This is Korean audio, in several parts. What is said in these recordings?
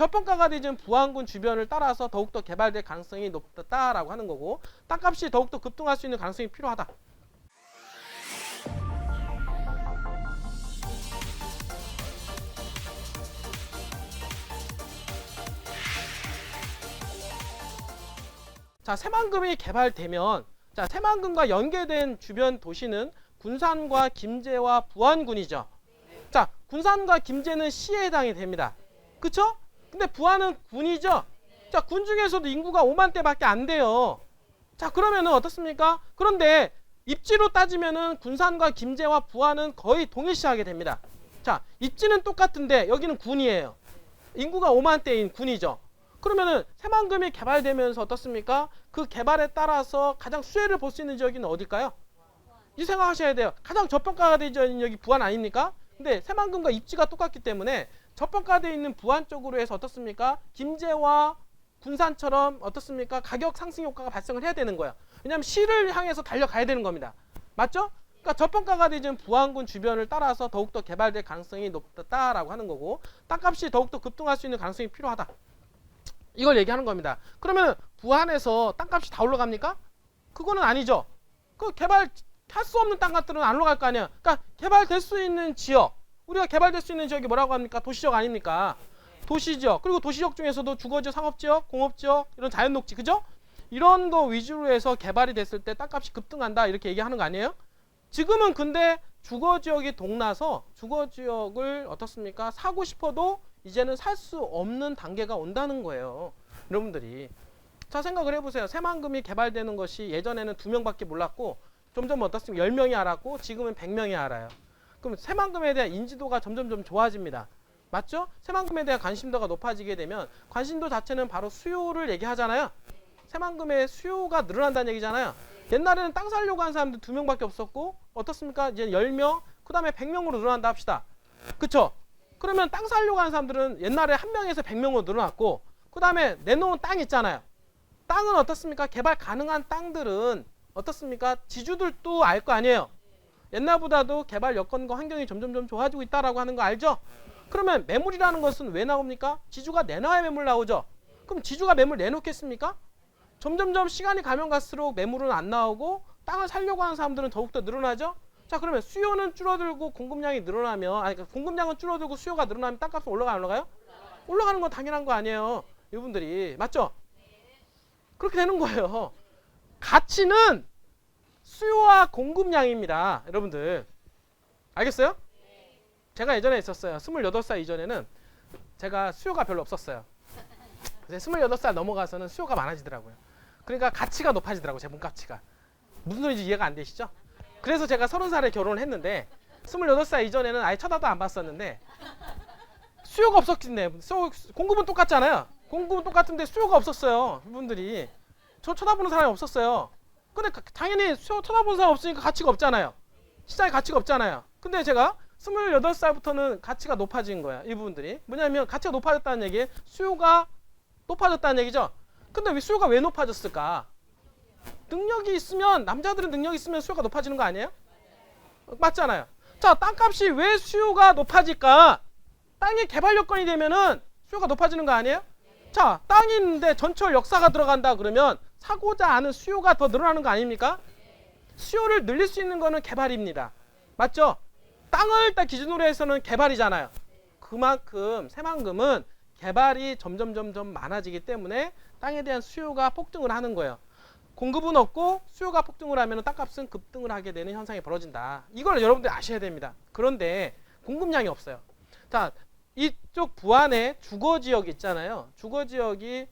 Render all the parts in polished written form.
저평가가 되어진 부안군 주변을 따라서 더욱더 개발될 가능성이 높다라고 하는 거고, 땅값이 더욱더 급등할 수 있는 가능성이 필요하다. 자, 새만금이 개발되면, 자, 새만금과 연계된 주변 도시는 군산과 김제와 부안군이죠. 자, 군산과 김제는 시에 해당이 됩니다. 그쵸? 근데 부안은 군이죠. 자, 군 중에서도 인구가 5만 대밖에 안 돼요. 자, 그러면은 어떻습니까? 그런데 입지로 따지면은 군산과 김제와 부안은 거의 동일시하게 됩니다. 자, 입지는 똑같은데 여기는 군이에요. 인구가 5만 대인 군이죠. 그러면은 새만금이 개발되면서 어떻습니까? 그 개발에 따라서 가장 수혜를 볼 수 있는 지역이 어딜까요? 이 생각하셔야 돼요. 가장 저평가가 되어 있는 여기 부안 아닙니까? 근데 새만금과 입지가 똑같기 때문에 저평가되어 있는 부안 쪽으로 해서 어떻습니까? 김제와 군산처럼 어떻습니까? 가격 상승 효과가 발생을 해야 되는 거예요. 왜냐하면 시를 향해서 달려가야 되는 겁니다. 맞죠? 그러니까 저평가가 되어진 부안군 주변을 따라서 더욱더 개발될 가능성이 높다라고 하는 거고, 땅값이 더욱더 급등할 수 있는 가능성이 필요하다. 이걸 얘기하는 겁니다. 그러면 부안에서 땅값이 다 올라갑니까? 그거는 아니죠. 그 개발할 수 없는 땅값들은 안 올라갈 거 아니야. 그러니까 개발될 수 있는 지역, 우리가 개발될 수 있는 지역이 뭐라고 합니까? 도시지역 아닙니까? 도시지역. 그리고 도시지역 중에서도 주거지역, 상업지역, 공업지역, 이런 자연녹지, 그죠? 이런 거 위주로 해서 개발이 됐을 때 땅값이 급등한다, 이렇게 얘기하는 거 아니에요? 지금은 근데 주거지역이 동나서 주거지역을 어떻습니까? 사고 싶어도 이제는 살 수 없는 단계가 온다는 거예요. 여러분들이. 자, 생각을 해보세요. 새만금이 개발되는 것이 예전에는 2명밖에 몰랐고, 점점 어떻습니까? 10명이 알았고, 지금은 100명이 알아요. 그럼 새만금에 대한 인지도가 점점 좋아집니다. 맞죠? 새만금에 대한 관심도가 높아지게 되면, 관심도 자체는 바로 수요를 얘기하잖아요. 새만금의 수요가 늘어난다는 얘기잖아요. 옛날에는 땅 살려고 하는 사람들 2명밖에 없었고, 어떻습니까? 이제 10명, 그 다음에 100명으로 늘어난다 합시다. 그쵸? 그러면 땅 살려고 하는 사람들은 옛날에 1명에서 100명으로 늘어났고, 그 다음에 내놓은 땅 있잖아요. 땅은 어떻습니까? 개발 가능한 땅들은 어떻습니까? 지주들도 알 거 아니에요. 옛날보다도 개발 여건과 환경이 점점 좋아지고 있다라고 하는 거 알죠? 그러면 매물이라는 것은 왜 나옵니까? 지주가 내놔야 매물 나오죠. 그럼 지주가 매물 내놓겠습니까? 점점 시간이 가면 갈수록 매물은 안 나오고, 땅을 살려고 하는 사람들은 더욱더 늘어나죠. 자, 그러면 수요는 줄어들고 공급량이 늘어나면, 그러니까 공급량은 줄어들고 수요가 늘어나면 땅값은 올라가요, 안 올라가요? 올라가는 건 당연한 거 아니에요, 이분들이. 맞죠? 그렇게 되는 거예요. 가치는 수요와 공급량입니다, 여러분들. 알겠어요? 제가 예전에 있었어요. 28살 이전에는 제가 수요가 별로 없었어요. 그래서 28살 넘어가서는 수요가 많아지더라고요. 그러니까 가치가 높아지더라고요, 제 몸가치가. 무슨 소리인지 이해가 안 되시죠? 그래서 제가 30살에 결혼을 했는데, 28살 이전에는 아예 쳐다도 안 봤었는데, 수요가 없었긴데, 공급은 똑같잖아요. 공급은 똑같은데 수요가 없었어요, 이분들이. 저 쳐다보는 사람이 없었어요. 근데 당연히 수요 쳐다보는 사람 없으니까 가치가 없잖아요. 시장에 가치가 없잖아요. 근데 제가 28살부터는 가치가 높아진 거야, 이 부분들이. 뭐냐면 가치가 높아졌다는 얘기에 수요가 높아졌다는 얘기죠. 근데 왜 수요가 왜 높아졌을까? 능력이 있으면, 남자들은 능력이 있으면 수요가 높아지는 거 아니에요? 맞잖아요. 자, 땅값이 왜 수요가 높아질까? 땅이 개발 여건이 되면은 수요가 높아지는 거 아니에요? 자, 땅이 있는데 전철 역사가 들어간다 그러면 사고자 하는 수요가 더 늘어나는 거 아닙니까? 수요를 늘릴 수 있는 거는 개발입니다. 맞죠? 땅을 딱 기준으로 해서는 개발이잖아요. 그만큼 새만금은 개발이 점점 많아지기 때문에 땅에 대한 수요가 폭등을 하는 거예요. 공급은 없고 수요가 폭등을 하면 땅값은 급등을 하게 되는 현상이 벌어진다. 이걸 여러분들이 아셔야 됩니다. 그런데 공급량이 없어요. 자, 이쪽 부안에 주거지역 있잖아요. 주거지역이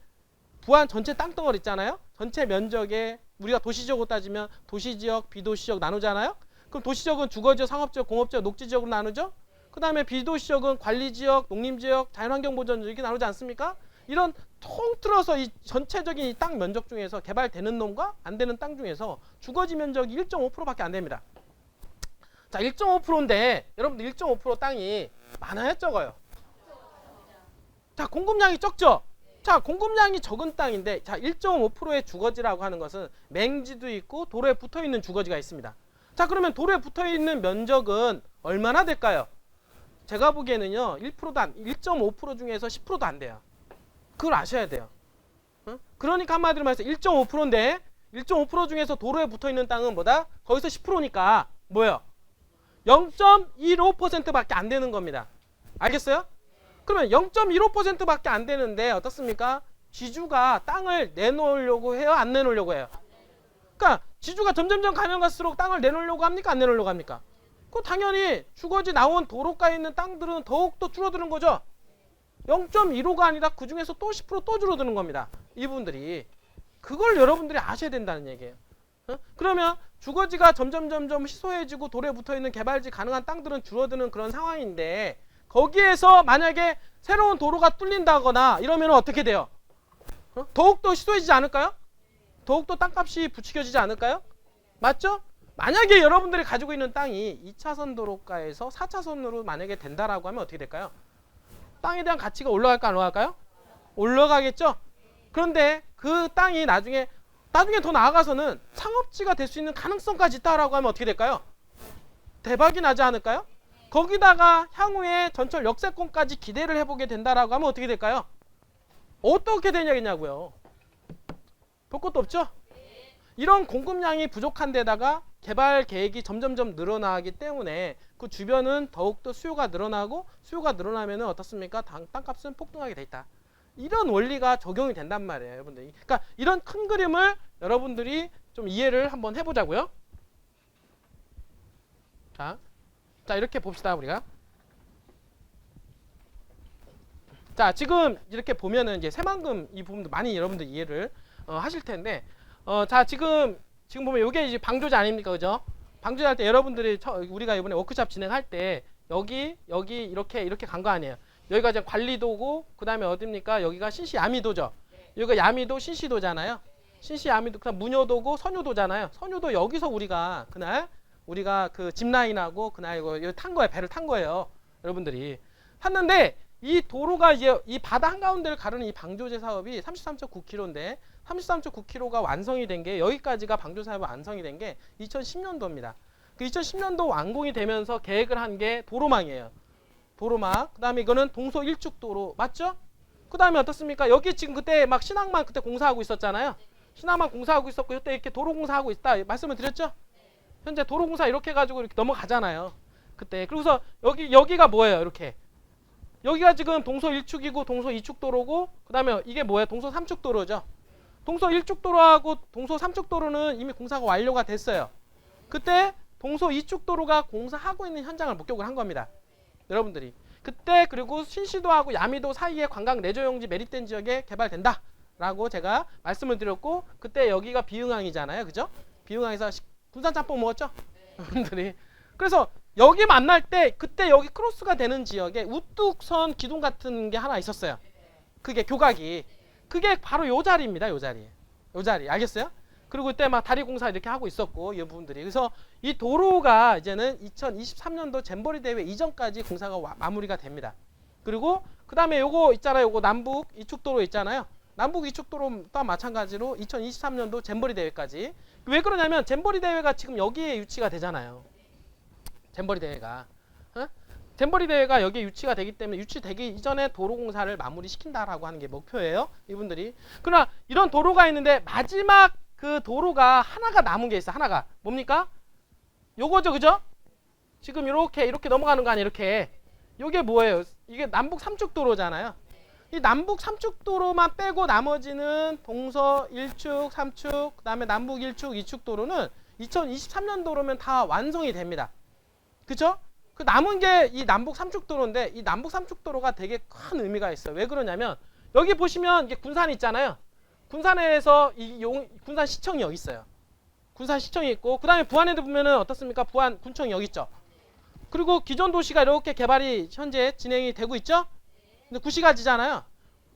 부안 전체 땅덩어리 있잖아요. 전체 면적에 우리가 도시지역으로 따지면 도시지역, 비도시지역 나누잖아요. 그럼 도시지역은 주거지역, 상업지역, 공업지역, 녹지지역으로 나누죠. 그 다음에 비도시지역은 관리지역, 농림지역, 자연환경보전 이렇게 나누지 않습니까? 이런 통틀어서 이 전체적인 이 땅 면적 중에서 개발되는 놈과 안 되는 땅 중에서 주거지 면적이 1.5%밖에 안 됩니다. 자, 1.5%인데 여러분들 1.5% 땅이 많아요, 적어요? 자, 공급량이 적죠? 자, 공급량이 적은 땅인데, 자, 1.5%의 주거지라고 하는 것은 맹지도 있고 도로에 붙어있는 주거지가 있습니다. 자, 그러면 도로에 붙어있는 면적은 얼마나 될까요? 제가 보기에는요, 1%도 1.5% 중에서 10%도 안 돼요. 그걸 아셔야 돼요. 그러니까 한마디로 말해서 1.5%인데 1.5% 중에서 도로에 붙어있는 땅은 뭐다? 거기서 10%니까 뭐예요? 0.15%밖에 안 되는 겁니다. 알겠어요? 그러면 0.15%밖에 안 되는데 어떻습니까? 지주가 땅을 내놓으려고 해요? 안 내놓으려고 해요? 그러니까 지주가 점점점 가면 갈수록 땅을 내놓으려고 합니까? 안 내놓으려고 합니까? 그 당연히 주거지 나온 도로가에 있는 땅들은 더욱더 줄어드는 거죠. 0.15가 아니라 그 중에서 또 10% 줄어드는 겁니다. 이분들이. 그걸 여러분들이 아셔야 된다는 얘기예요. 그러면 주거지가 점점 희소해지고 도로에 붙어있는 개발지 가능한 땅들은 줄어드는 그런 상황인데 거기에서 만약에 새로운 도로가 뚫린다거나 이러면 어떻게 돼요? 더욱더 희소해지지 않을까요? 더욱더 땅값이 부추겨지지 않을까요? 맞죠? 만약에 여러분들이 가지고 있는 땅이 2차선 도로가에서 4차선으로 만약에 된다라고 하면 어떻게 될까요? 땅에 대한 가치가 올라갈까 안 올라갈까요? 올라가겠죠? 그런데 그 땅이 나중에 더 나아가서는 상업지가 될 수 있는 가능성까지 있다라고 하면 어떻게 될까요? 대박이 나지 않을까요? 거기다가 향후에 전철 역세권까지 기대를 해보게 된다라고 하면 어떻게 될까요? 어떻게 되냐고요? 볼 것도 없죠? 이런 공급량이 부족한 데다가 개발 계획이 점점점 늘어나기 때문에 그 주변은 더욱더 수요가 늘어나고 수요가 늘어나면 어떻습니까? 땅값은 폭등하게 돼 있다. 이런 원리가 적용이 된단 말이에요, 여러분들. 그러니까 이런 큰 그림을 여러분들이 좀 이해를 한번 해보자고요. 자 이렇게 봅시다, 우리가. 자, 지금 이렇게 보면은 이제 새만금 이 부분도 많이 여러분들 이해를 하실 텐데, 자 지금 보면 이게 이제 방조제 아닙니까, 그죠? 방조제 할 때 여러분들이 우리가 이번에 워크숍 진행할 때 여기 이렇게 간 거 아니에요? 여기가 이제 관리도고, 그 다음에 어딥니까? 여기가 신시 야미도죠. 여기가 야미도 신시도잖아요. 신시 야미도, 그다음 문효도고 선효도잖아요. 선효도 여기서 우리가 그날 그 짚라인하고 그날 이거 탄 거예요. 배를 탄 거예요. 여러분들이 탔는데 이 도로가 이제 이 바다 한가운데를 가르는 이 방조제 사업이 33.9km인데 33.9km가 완성이 된 게, 여기까지가 방조 사업이 완성이 된 게 2010년도입니다. 그 2010년도 완공이 되면서 계획을 한 게 도로망이에요. 도로망. 그 다음에 이거는 동서 일축도로. 맞죠? 그 다음에 어떻습니까? 여기 지금 그때 막 신항만 그때 공사하고 있었잖아요. 신항만 공사하고 있었고, 그때 이렇게 도로 공사하고 있다 말씀을 드렸죠? 현재 도로 공사 이렇게 해가지고 이렇게 넘어가잖아요. 그때. 그리고서 여기가 뭐예요? 이렇게. 여기가 지금 동서 1축이고 동서 2축 도로고, 그 다음에 이게 뭐예요? 동서 3축 도로죠. 동서 1축 도로하고 동서 3축 도로는 이미 공사가 완료가 됐어요. 그때 동서 2축 도로가 공사하고 있는 현장을 목격을 한 겁니다. 여러분들이. 그때 그리고 신시도하고 야미도 사이에 관광 레저용지 매립된 지역에 개발된다 라고 제가 말씀을 드렸고, 그때 여기가 비흥항이잖아요. 그죠? 비흥항에서 군산 짬뽕 먹었죠? 여러분들이. 그래서 여기 만날 때 그때 여기 크로스가 되는 지역에 우뚝선 기둥 같은 게 하나 있었어요. 그게 교각이. 그게 바로 요 자리입니다. 요 자리. 알겠어요? 그리고 그때 막 다리 공사 이렇게 하고 있었고, 이 부분들이. 그래서 이 도로가 이제는 2023년도 잼버리 대회 이전까지 공사가 마무리가 됩니다. 그리고 그 다음에 요거 있잖아요. 요거 남북 이축도로 있잖아요. 남북 이축도로 또한 마찬가지로 2023년도 잼버리 대회까지. 왜 그러냐면 잼버리 대회가 지금 여기에 유치가 되잖아요. 잼버리 대회가. 잼버리 대회가 여기에 유치가 되기 때문에 유치되기 이전에 도로 공사를 마무리 시킨다라고 하는 게 목표예요. 이분들이. 그러나 이런 도로가 있는데 마지막 그 도로가 하나가 남은 게 있어. 하나가. 뭡니까? 요거죠. 그죠? 지금 이렇게 넘어가는 거 아니에요. 이렇게. 요게 뭐예요? 이게 남북 3축 도로잖아요. 이 남북 3축 도로만 빼고 나머지는 동서 1축, 3축, 그 다음에 남북 1축, 2축 도로는 2023년도로면 다 완성이 됩니다. 그쵸? 그 남은 게 이 남북 3축 도로인데, 이 남북 3축 도로가 되게 큰 의미가 있어요. 왜 그러냐면 여기 보시면 이게 군산 있잖아요. 군산에서 군산 시청이 여기 있어요. 군산 시청이 있고, 그 다음에 부안에도 보면은 어떻습니까? 부안 군청이 여기 있죠. 그리고 기존 도시가 이렇게 개발이 현재 진행이 되고 있죠. 근데 구시가지잖아요.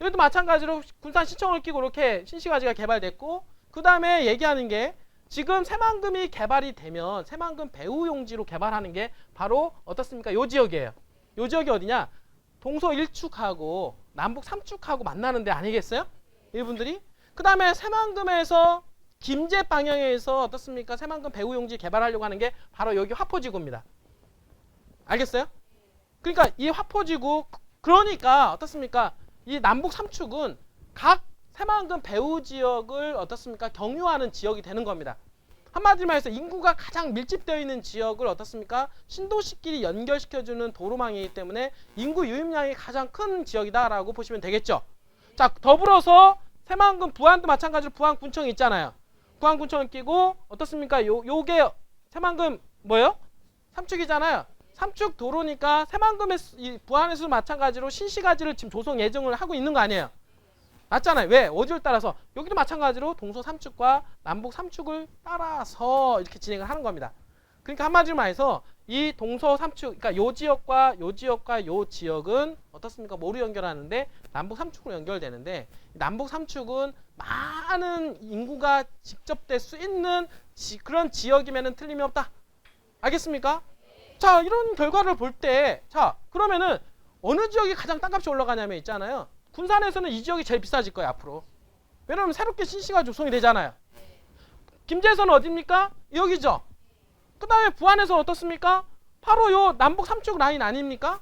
여기도 마찬가지로 군산 시청을 끼고 이렇게 신시가지가 개발됐고, 그 다음에 얘기하는 게 지금 새만금이 개발이 되면 새만금 배후용지로 개발하는 게 바로 어떻습니까? 요 지역이에요. 요 지역이 어디냐? 동서 1축하고 남북 3축하고 만나는 데 아니겠어요? 이분들이. 그 다음에 새만금에서 김제 방향에서 어떻습니까? 새만금 배후용지 개발하려고 하는 게 바로 여기 화포지구입니다. 알겠어요? 그러니까 이 화포지구, 그러니까 어떻습니까? 이 남북 3축은 각 새만금 배후 지역을 어떻습니까? 경유하는 지역이 되는 겁니다. 한마디로 말해서 인구가 가장 밀집되어 있는 지역을 어떻습니까? 신도시끼리 연결시켜주는 도로망이기 때문에 인구 유입량이 가장 큰 지역이다라고 보시면 되겠죠. 자, 더불어서 새만금 부안도 마찬가지로 부안군청이 있잖아요. 부안군청을 끼고 어떻습니까? 요게 새만금 뭐예요? 삼축이잖아요. 삼축 도로니까 새만금의 부안에서도 마찬가지로 신시가지를 지금 조성 예정을 하고 있는 거 아니에요? 맞잖아요. 왜? 어디를 따라서? 여기도 마찬가지로 동서 삼축과 남북 삼축을 따라서 이렇게 진행을 하는 겁니다. 그러니까 한마디로 말해서 이 동서 삼축, 그러니까 요 지역과 요 지역과 요 지역은 어떻습니까? 뭐로 연결하는데 남북 삼축으로 연결되는데 남북 삼축은 많은 인구가 직접될 수 있는 그런 지역이면은 틀림이 없다. 알겠습니까? 자, 이런 결과를 볼 때, 자, 그러면은 어느 지역이 가장 땅값이 올라가냐면 있잖아요. 군산에서는 이 지역이 제일 비싸질 거예요, 앞으로. 왜냐면 새롭게 신시가 조성이 되잖아요. 김제에서는 어디입니까? 여기죠. 그 다음에 부안에서는 어떻습니까? 바로 요 남북 삼축 라인 아닙니까?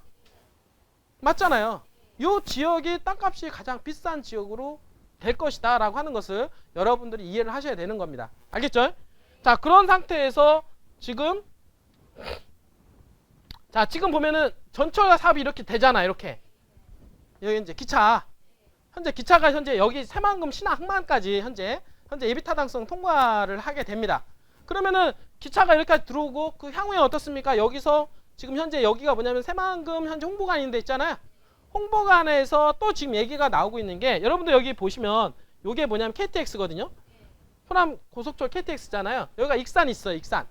맞잖아요. 요 지역이 땅값이 가장 비싼 지역으로 될 것이다 라고 하는 것을 여러분들이 이해를 하셔야 되는 겁니다. 알겠죠? 자, 그런 상태에서 지금 자, 지금 보면은 전철 사업이 이렇게 되잖아, 이렇게. 여기 이제 기차. 현재 기차가 현재 여기 새만금 신항 항만까지 현재 예비타당성 통과를 하게 됩니다. 그러면은 기차가 여기까지 들어오고 그 향후에 어떻습니까? 여기서 지금 현재 여기가 뭐냐면 새만금 현재 홍보관인데 있잖아요. 홍보관에서 또 지금 얘기가 나오고 있는 게 여러분들 여기 보시면 요게 뭐냐면 KTX거든요. 호남 고속철 KTX잖아요. 여기가 익산 있어요, 익산.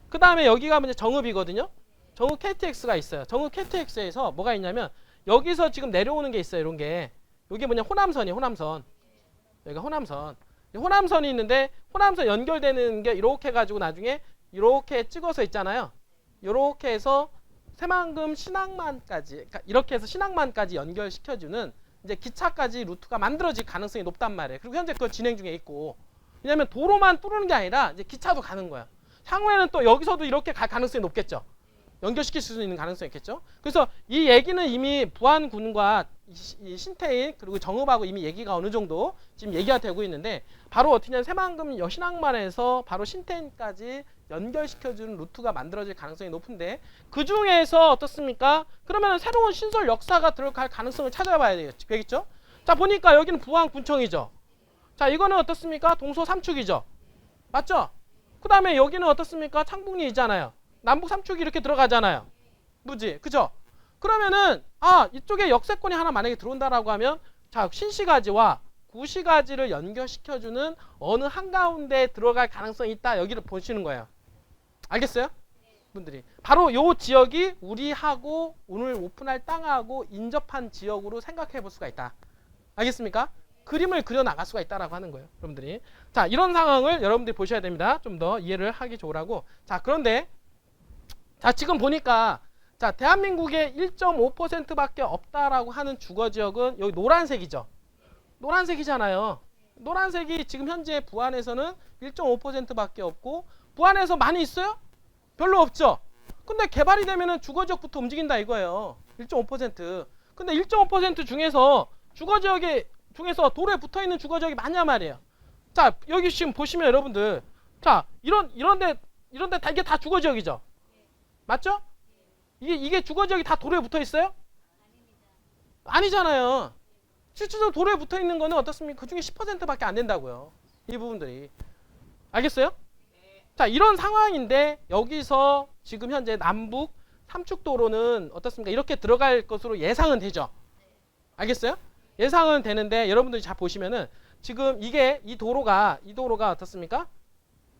그 다음에 여기가 이제 정읍이거든요. 정읍 KTX가 있어요. 정읍 KTX에서 뭐가 있냐면 여기서 지금 내려오는 게 있어요. 이런 게. 이게 뭐냐 호남선이에요. 호남선. 여기가 호남선. 호남선이 있는데 호남선 연결되는 게 이렇게 해가지고 나중에 이렇게 찍어서 있잖아요. 이렇게 해서 새만금 신항만까지 그러니까 이렇게 해서 신항만까지 연결시켜주는 이제 기차까지 루트가 만들어질 가능성이 높단 말이에요. 그리고 현재 그거 진행 중에 있고 왜냐하면 도로만 뚫는 게 아니라 이제 기차도 가는 거야. 향후에는 또 여기서도 이렇게 갈 가능성이 높겠죠. 연결시킬 수 있는 가능성이 있겠죠. 그래서 이 얘기는 이미 부안군과 이 신태인 그리고 정읍하고 이미 얘기가 어느 정도 지금 얘기가 되고 있는데 바로 어떻게냐면 새만금 신항만에서 바로 신태인까지 연결시켜주는 루트가 만들어질 가능성이 높은데 그 중에서 어떻습니까? 그러면 새로운 신설 역사가 들어갈 가능성을 찾아봐야 되겠죠. 자, 보니까 여기는 부안군청이죠. 자, 이거는 어떻습니까? 동서 삼축이죠. 맞죠? 그 다음에 여기는 어떻습니까? 창북리 있잖아요. 남북 삼축이 이렇게 들어가잖아요. 무지, 그죠? 그러면은 이쪽에 역세권이 하나 만약에 들어온다라고 하면 자, 신시가지와 구시가지를 연결시켜주는 어느 한가운데 들어갈 가능성이 있다. 여기를 보시는 거예요. 알겠어요? 분들이 바로 요 지역이 우리하고 오늘 오픈할 땅하고 인접한 지역으로 생각해 볼 수가 있다. 알겠습니까? 그림을 그려 나갈 수가 있다라고 하는 거예요. 여러분들이. 자, 이런 상황을 여러분들이 보셔야 됩니다. 좀 더 이해를 하기 좋으라고. 자, 그런데 자, 지금 보니까 자, 대한민국의 1.5%밖에 없다라고 하는 주거지역은 여기 노란색이죠. 노란색이잖아요. 노란색이 지금 현재 부안에서는 1.5%밖에 없고 부안에서 많이 있어요? 별로 없죠. 근데 개발이 되면은 주거지역부터 움직인다 이거예요. 1.5%. 근데 1.5% 중에서 주거지역에 중에서 도로에 붙어있는 주거지역이 많냐 말이에요. 자, 여기 지금 보시면 여러분들 자, 이런데 다 이게 다 주거지역이죠. 맞죠? 이게 주거지역이 다 도로에 붙어 있어요? 아니잖아요. 실질적으로 도로에 붙어 있는 거는 어떻습니까? 그 중에 10%밖에 안 된다고요. 이 부분들이. 알겠어요? 자, 이런 상황인데 여기서 지금 현재 남북 삼축도로는 어떻습니까? 이렇게 들어갈 것으로 예상은 되죠. 알겠어요? 예상은 되는데 여러분들이 잘 보시면은 지금 이 도로가 어떻습니까?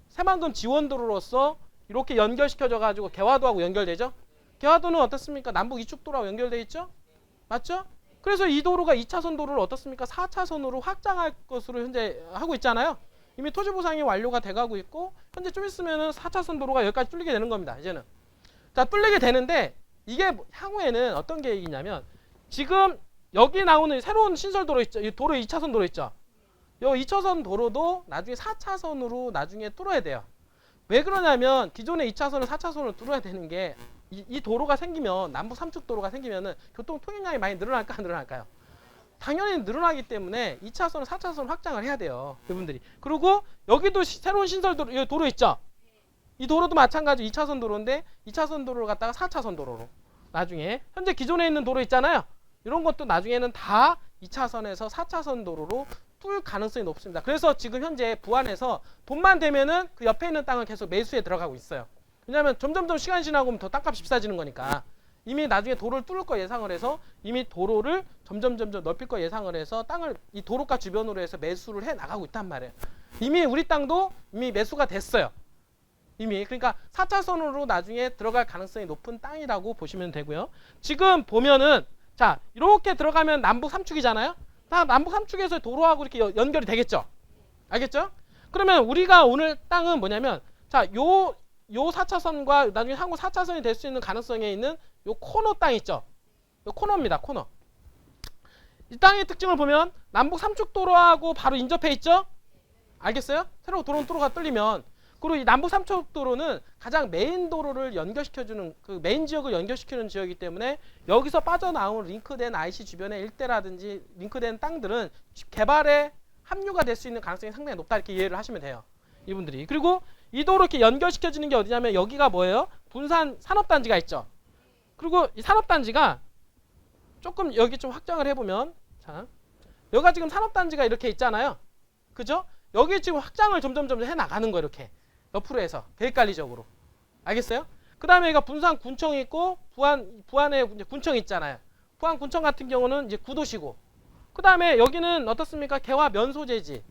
새만금 지원도로로서 이렇게 연결시켜져 가지고 개화도하고 연결되죠. 개화도는 어떻습니까? 남북 이축도로하고 연결되어 있죠. 맞죠? 그래서 이 도로가 2차선 도로를 어떻습니까? 4차선으로 확장할 것으로 현재 하고 있잖아요. 이미 토지 보상이 완료가 돼가고 있고 현재 좀 있으면은 4차선 도로가 여기까지 뚫리게 되는 겁니다. 이제는. 자, 뚫리게 되는데 이게 향후에는 어떤 계획이냐면 지금 여기 나오는 새로운 신설 도로 있죠. 이 도로 2차선 도로 있죠. 이 2차선 도로도 나중에 4차선으로 나중에 뚫어야 돼요. 왜 그러냐면 기존의 2차선을 4차선으로 뚫어야 되는 게 이 도로가 생기면 남북 삼축 도로가 생기면은 교통 통행량이 많이 늘어날까 안 늘어날까요? 당연히 늘어나기 때문에 2차선을 4차선 확장을 해야 돼요. 여러분들이. 그리고 여기도 새로운 신설 도로 있죠. 이 도로도 마찬가지 2차선 도로인데 2차선 도로를 갖다가 4차선 도로로 나중에 현재 기존에 있는 도로 있잖아요. 이런 것도 나중에는 다 2차선에서 4차선 도로로 뚫을 가능성이 높습니다. 그래서 지금 현재 부안에서 돈만 되면은 그 옆에 있는 땅을 계속 매수에 들어가고 있어요. 왜냐하면 점점점 시간이 지나고 더 땅값이 비싸지는 거니까. 이미 나중에 도로를 뚫을 거 예상을 해서 이미 도로를 점점 넓힐 거 예상을 해서 땅을 이 도로가 주변으로 해서 매수를 해 나가고 있단 말이에요. 이미 우리 땅도 이미 매수가 됐어요. 이미. 그러니까 4차선으로 나중에 들어갈 가능성이 높은 땅이라고 보시면 되고요. 지금 보면은 자 이렇게 들어가면 남북 3축이잖아요. 다 남북 3축에서 도로하고 이렇게 연결이 되겠죠. 알겠죠? 그러면 우리가 오늘 땅은 뭐냐면 자 요 4차선과 나중에 향후 4차선이 될 수 있는 가능성에 있는 요 코너 땅 있죠. 요 코너입니다. 코너. 이 땅의 특징을 보면 남북 3축 도로하고 바로 인접해 있죠. 알겠어요? 새로 도로가 뚫리면 그리고 이 남북 3축 도로는 가장 메인 도로를 연결시켜주는 그 메인 지역을 연결시키는 지역이기 때문에 여기서 빠져나온 링크된 IC 주변의 일대라든지 링크된 땅들은 개발에 합류가 될 수 있는 가능성이 상당히 높다 이렇게 이해를 하시면 돼요. 이분들이. 그리고 이 도로 이렇게 연결시켜주는 게 어디냐면 여기가 뭐예요? 분산 산업단지가 있죠. 그리고 이 산업단지가 조금 여기 좀 확장을 해보면 자 여기가 지금 산업단지가 이렇게 있잖아요. 그죠? 여기 지금 확장을 점점 해나가는 거예요. 이렇게 옆으로 해서 대립관리적으로. 알겠어요? 그 다음에 여기가 분산 군청이 있고 부안에 군청이 있잖아요. 부안 군청 같은 경우는 이제 구도시고 그 다음에 여기는 어떻습니까? 개화 면소재지.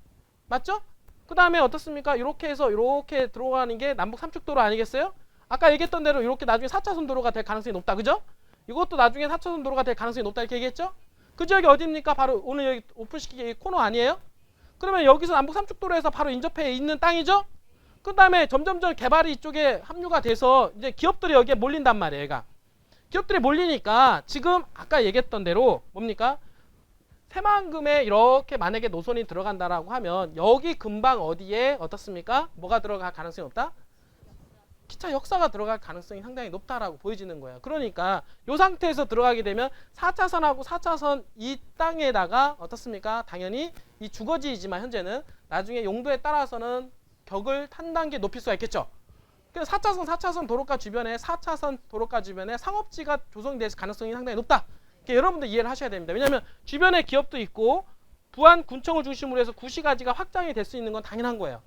맞죠? 그 다음에 어떻습니까? 이렇게 해서 이렇게 들어가는 게 남북 3축도로 아니겠어요? 아까 얘기했던 대로 이렇게 나중에 4차선 도로가 될 가능성이 높다. 그죠? 이것도 나중에 4차선 도로가 될 가능성이 높다 이렇게 얘기했죠? 그 지역이 어디입니까? 바로 오늘 여기 오픈시키기 코너 아니에요? 그러면 여기서 남북 3축도로에서 바로 인접해 있는 땅이죠? 그 다음에 점점 개발이 이쪽에 합류가 돼서 이제 기업들이 여기에 몰린단 말이에요. 얘가. 기업들이 몰리니까 지금 아까 얘기했던 대로 뭡니까? 새만금에 이렇게 만약에 노선이 들어간다라고 하면 여기 금방 어디에 어떻습니까? 뭐가 들어갈 가능성이 없다? 기차 역사가 들어갈 가능성이 상당히 높다라고 보여지는 거예요. 그러니까 이 상태에서 들어가게 되면 4차선하고 4차선 이 땅에다가 어떻습니까? 당연히 이 주거지이지만 현재는 나중에 용도에 따라서는 격을 한 단계 높일 수가 있겠죠. 그래서 4차선 도로가 주변에 4차선 도로가 주변에 상업지가 조성될 가능성이 상당히 높다. 여러분들 이해를 하셔야 됩니다. 왜냐하면 주변에 기업도 있고 부안 군청을 중심으로 해서 구시가지가 확장이 될 수 있는 건 당연한 거예요.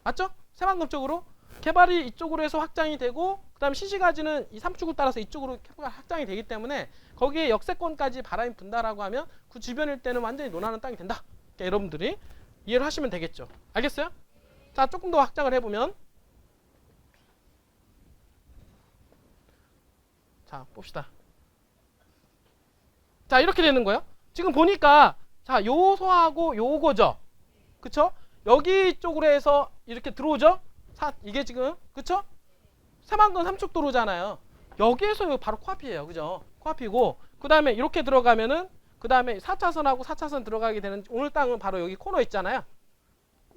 맞죠? 새만금 쪽으로 개발이 이쪽으로 해서 확장이 되고 그 다음에 시시가지는 이 3축을 따라서 이쪽으로 확장이 되기 때문에 거기에 역세권까지 바람이 분다라고 하면 그 주변일 때는 완전히 논하는 땅이 된다. 그러니까 여러분들이 이해를 하시면 되겠죠. 알겠어요? 자, 조금 더 확장을 해보면 자, 봅시다. 자, 이렇게 되는 거예요. 지금 보니까 자, 요소하고 요거죠. 그쵸? 여기 쪽으로 해서 이렇게 들어오죠? 이게 지금 그쵸? 새만금 3축 도로잖아요. 여기에서 바로 코앞이에요. 그죠? 코앞이고 그 다음에 이렇게 들어가면은 그 다음에 4차선하고 4차선 들어가게 되는 오늘 땅은 바로 여기 코너 있잖아요.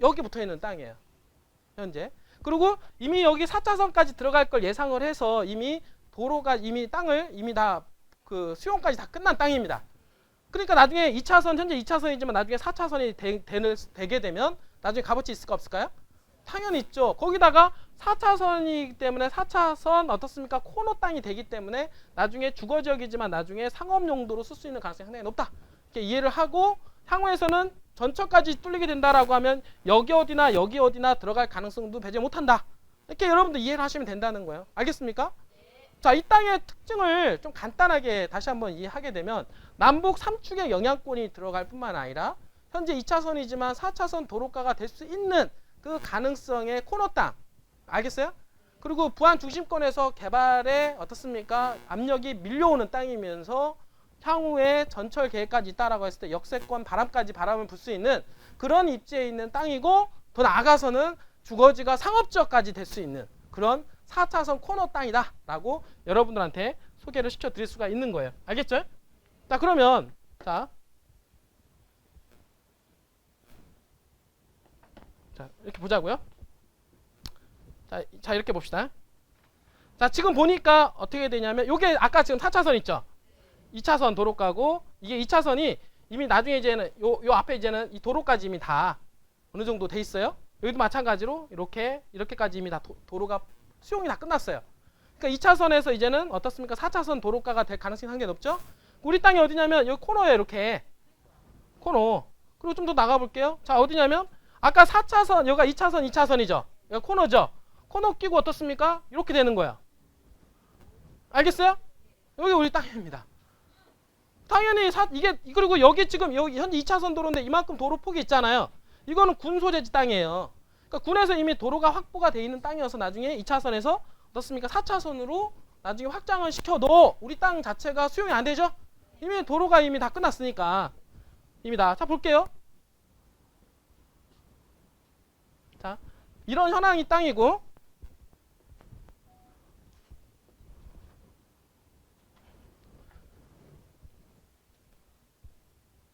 여기 붙어있는 땅이에요. 현재. 그리고 이미 여기 4차선까지 들어갈 걸 예상을 해서 이미 도로가 이미 땅을 이미 다 그 수용까지 다 끝난 땅입니다. 그러니까 나중에 2차선 현재 2차선이지만 나중에 4차선이 되게 되면 나중에 값어치 있을까 없을까요? 당연히 있죠. 거기다가 4차선이기 때문에 4차선 어떻습니까? 코너 땅이 되기 때문에 나중에 주거지역이지만 나중에 상업용도로 쓸 수 있는 가능성이 상당히 높다. 이렇게 이해를 하고 향후에서는 전철까지 뚫리게 된다라고 하면 여기 어디나 들어갈 가능성도 배제 못한다. 이렇게 여러분들 이해를 하시면 된다는 거예요. 알겠습니까? 자, 이 땅의 특징을 좀 간단하게 다시 한번 이해하게 되면 남북 3축의 영향권이 들어갈 뿐만 아니라 현재 2차선이지만 4차선 도로가가 될 수 있는 그 가능성의 코너 땅. 알겠어요? 그리고 부안 중심권에서 개발에 어떻습니까? 압력이 밀려오는 땅이면서 향후에 전철 계획까지 있다라고 했을 때 역세권 바람까지 바람을 불 수 있는 그런 입지에 있는 땅이고 더 나아가서는 주거지가 상업지역까지 될 수 있는 그런 4차선 코너 땅이다 라고 여러분들한테 소개를 시켜드릴 수가 있는 거예요. 알겠죠? 자, 그러면 자 이렇게 보자고요. 자 이렇게 봅시다. 자, 지금 보니까 어떻게 되냐면 요게 아까 지금 4차선 있죠? 2차선 도로가고 이게 2차선이 이미 나중에 이제는 요 앞에 이제는 이 도로까지 이미 다 어느 정도 돼 있어요. 여기도 마찬가지로 이렇게까지 이미 다 도로가 수용이 다 끝났어요. 그러니까 2차선에서 이제는 어떻습니까? 4차선 도로가가 될 가능성이 상당히 높죠. 우리 땅이 어디냐면 여기 코너에 이렇게 코너. 그리고 좀 더 나가 볼게요. 자, 어디냐면 아까 4차선 여기가 2차선 2차선이죠. 여기 코너죠. 코너 끼고 어떻습니까? 이렇게 되는 거야. 알겠어요? 여기 우리 땅입니다. 당연히 이게 그리고 여기 지금 여기 현재 2차선 도로인데 이만큼 도로 폭이 있잖아요. 이거는 군 소재지 땅이에요. 그러니까 군에서 이미 도로가 확보가 돼 있는 땅이어서 나중에 2차선에서 어떻습니까? 4차선으로 나중에 확장을 시켜도 우리 땅 자체가 수용이 안 되죠? 이미 도로가 이미 다 끝났으니까. 이미 다. 자, 볼게요. 자, 이런 현황이 땅이고,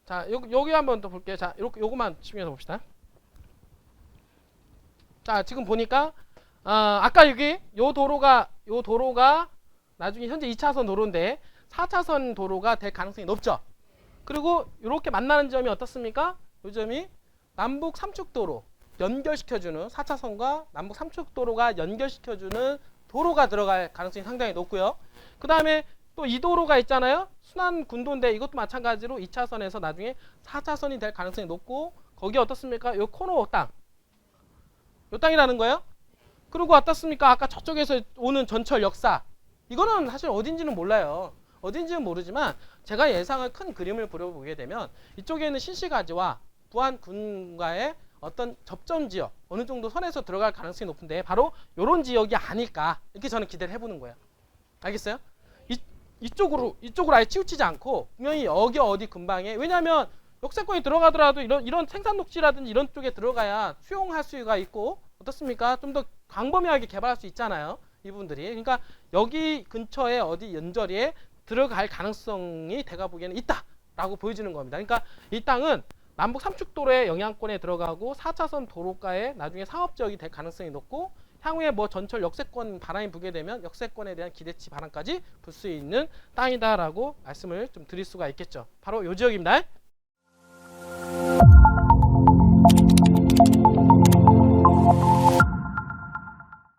자, 여기 한번 더 볼게요. 자, 요거만 집중해서 봅시다. 자, 지금 보니까 아까 여기 요 도로가 나중에 현재 2차선 도로인데 4차선 도로가 될 가능성이 높죠. 그리고 이렇게 만나는 점이 어떻습니까? 이 점이 남북 삼축도로 연결시켜주는 4차선과 남북 삼축도로가 연결시켜주는 도로가 들어갈 가능성이 상당히 높고요. 그 다음에 또 이 도로가 있잖아요. 순환군도인데 이것도 마찬가지로 2차선에서 나중에 4차선이 될 가능성이 높고, 거기 어떻습니까? 요 코너 땅, 요 땅이라는 거예요. 그리고 어떻습니까? 아까 저쪽에서 오는 전철 역사, 이거는 사실 어딘지는 몰라요. 어딘지는 모르지만 제가 예상을 큰 그림을 그려보게 되면 이쪽에 있는 신시가지와 부안군과의 어떤 접점 지역, 어느 정도 선에서 들어갈 가능성이 높은데 바로 이런 지역이 아닐까, 이렇게 저는 기대를 해보는 거예요. 알겠어요? 이쪽으로 아예 치우치지 않고 분명히 여기 어디 근방에, 왜냐하면 역세권이 들어가더라도 이런 생산 녹지라든지 이런 쪽에 들어가야 수용할 수가 있고, 어떻습니까? 좀 더 광범위하게 개발할 수 있잖아요, 이분들이. 그러니까 여기 근처에 어디 연저리에 들어갈 가능성이 제가 보기에는 있다라고 보여지는 겁니다. 그러니까 이 땅은 남북 삼축도로의 영향권에 들어가고 4차선 도로가에 나중에 상업지역이 될 가능성이 높고, 향후에 뭐 전철 역세권 바람이 불게 되면 역세권에 대한 기대치 바람까지 불 수 있는 땅이다라고 말씀을 좀 드릴 수가 있겠죠. 바로 이 지역입니다.